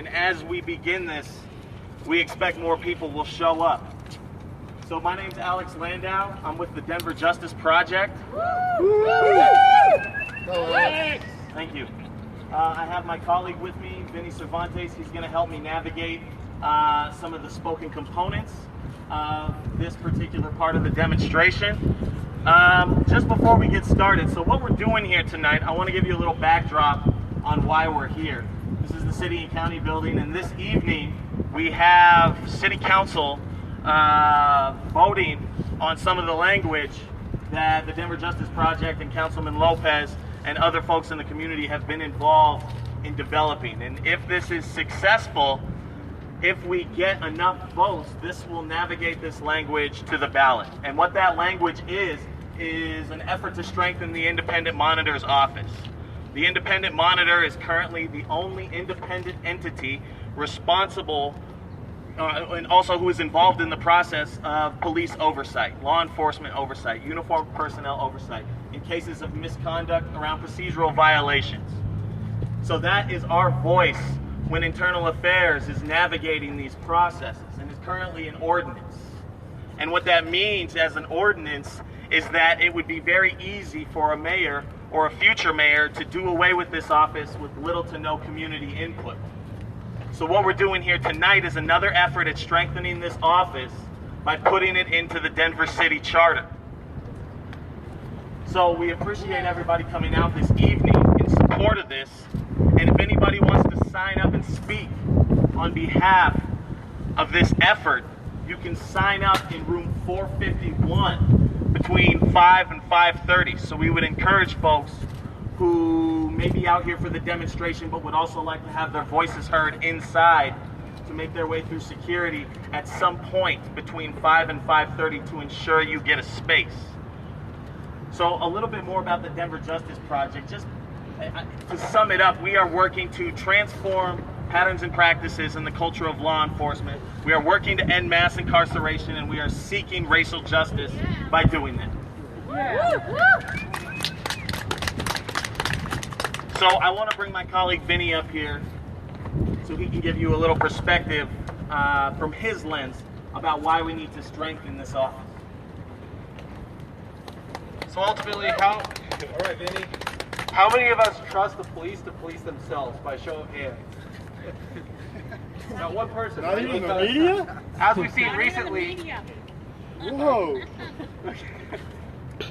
And as we begin this, we expect more people will show up. So my name's Alex Landau. I'm with the Denver Justice Project. Woo! Thank you. I have my colleague with me, Vinny Cervantes. He's going to help me navigate some of the spoken components of this particular part of the demonstration. Just before we get started, so what we're doing here tonight, I want to give you a little backdrop on why we're here. This is the City and County building, and this evening we have City Council voting on some of the language that the Denver Justice Project and Councilman Lopez and other folks in the community have been involved in developing. And if this is successful, if we get enough votes, this will navigate this language to the ballot. And what that language is an effort to strengthen the independent monitor's office. The independent monitor is currently the only independent entity responsible and also who is involved in the process of police oversight, law enforcement oversight, uniformed personnel oversight in cases of misconduct around procedural violations. So that is our voice when Internal Affairs is navigating these processes, and is currently an ordinance. And what that means as an ordinance is that it would be very easy for a mayor or a future mayor to do away with this office with little to no community input. So what we're doing here tonight is another effort at strengthening this office by putting it into the Denver City Charter. So we appreciate everybody coming out this evening in support of this. And if anybody wants to sign up and speak on behalf of this effort, you can sign up in room 451 between 5 and 5:30. So we would encourage folks who may be out here for the demonstration but would also like to have their voices heard inside to make their way through security at some point between 5 and 5:30 to ensure you get a space. So a little bit more about the Denver Justice Project. Just to sum it up, we are working to transform patterns and practices in the culture of law enforcement. We are working to end mass incarceration, and we are seeking racial justice by doing that. So I want to bring my colleague Vinny up here so he can give you a little perspective from his lens about why we need to strengthen this office. So ultimately, all right, Vinny, how many of us trust the police to police themselves by show of hands? Not one person. Not even the media? As we've seen recently. Whoa.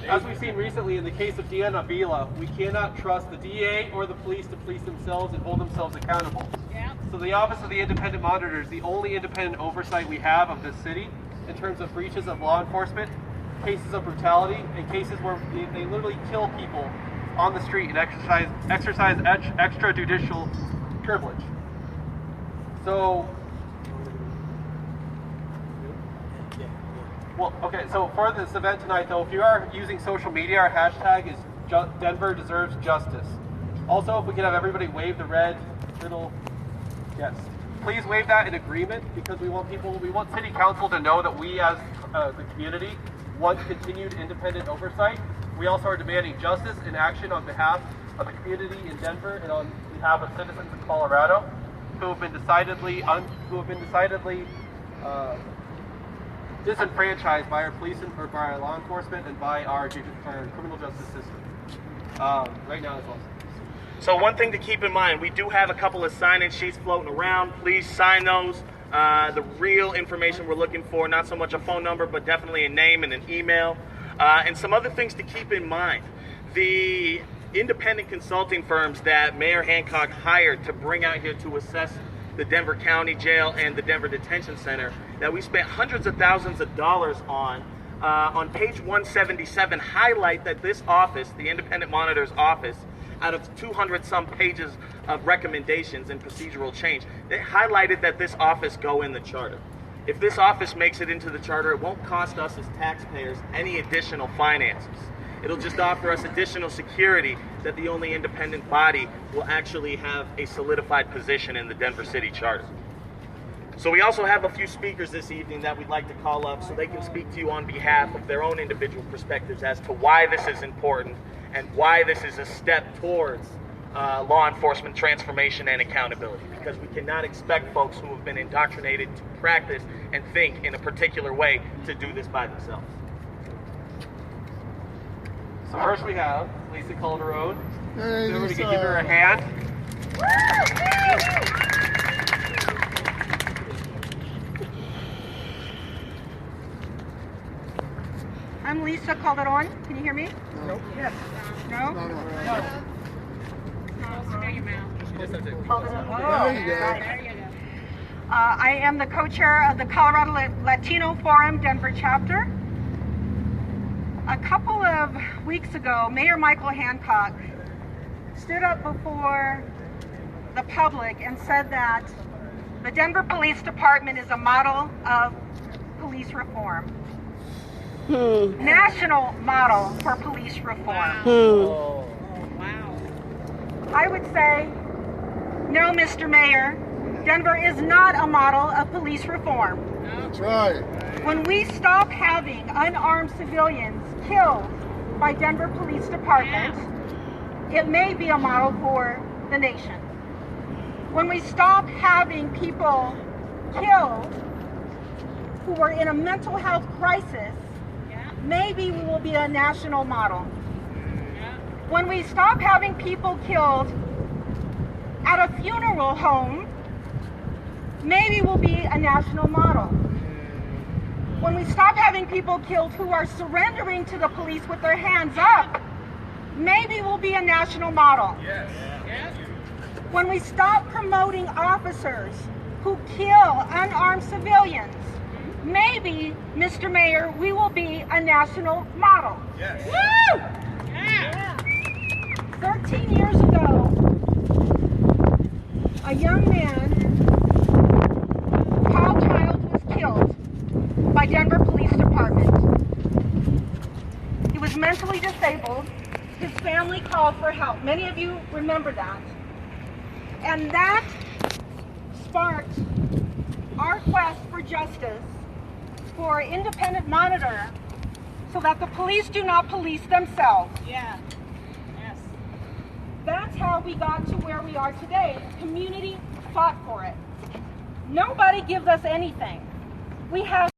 As we've seen recently in the case of Deanna Avila, we cannot trust the DA or the police to police themselves and hold themselves accountable. Yeah. So the Office of the Independent Monitor is the only independent oversight we have of this city in terms of breaches of law enforcement, cases of brutality, and cases where they literally kill people on the street and exercise extrajudicial privilege. So, so for this event tonight, though, if you are using social media, our hashtag is Denver Deserves Justice. Also, if we could have everybody wave the red little, yes. Please wave that in agreement, because we want City Council to know that we as the community want continued independent oversight. We also are demanding justice and action on behalf of the community in Denver and on behalf of citizens in Colorado who have been decidedly disenfranchised by our police or by our law enforcement and by our criminal justice system. Right now, that's all. So one thing to keep in mind, we do have a couple of sign-in sheets floating around. Please sign those. The real information we're looking for, not so much a phone number, but definitely a name and an email. And some other things to keep in mind. The independent consulting firms that Mayor Hancock hired to bring out here to assess the Denver County Jail and the Denver Detention Center that we spent hundreds of thousands of dollars on page 177 highlight that this office, the Independent Monitor's office, out of 200 some pages of recommendations and procedural change, they highlighted that this office go in the charter. If this office makes it into the charter, it won't cost us as taxpayers any additional finances. It'll just offer us additional security that the only independent body will actually have a solidified position in the Denver City Charter. So we also have a few speakers this evening that we'd like to call up so they can speak to you on behalf of their own individual perspectives as to why this is important and why this is a step towards law enforcement transformation and accountability, because we cannot expect folks who have been indoctrinated to practice and think in a particular way to do this by themselves. So first we have Lisa Calderon. Hey, So we Lisa. can give her a hand. I'm Lisa Calderon. Can you hear me? No. Yes. No? No. Calderon. There you go. Right. I am the co-chair of the Colorado Latino Forum Denver chapter. A couple of weeks ago, Mayor Michael Hancock stood up before the public and said that the Denver Police Department is a model of police reform. National model for police reform. I would say, no, Mr. Mayor, Denver is not a model of police reform. That's right. When we stop having unarmed civilians killed by Denver Police Department, it may be a model for the nation. When we stop having people killed who are in a mental health crisis, maybe we will be a national model. When we stop having people killed at a funeral home, maybe we'll be a national model. When we stop having people killed who are surrendering to the police with their hands up, maybe we'll be a national model. When we stop promoting officers who kill unarmed civilians, maybe, Mr. Mayor, we will be a national model. Woo! 13 years ago, a young man, Paul Child, was killed by Denver Police Department. He was mentally disabled. His family called for help. Many of you remember that. And that sparked our quest for justice, for independent monitor, so that the police do not police themselves. That's how we got to where we are today. The community fought for it. Nobody gives us anything. We have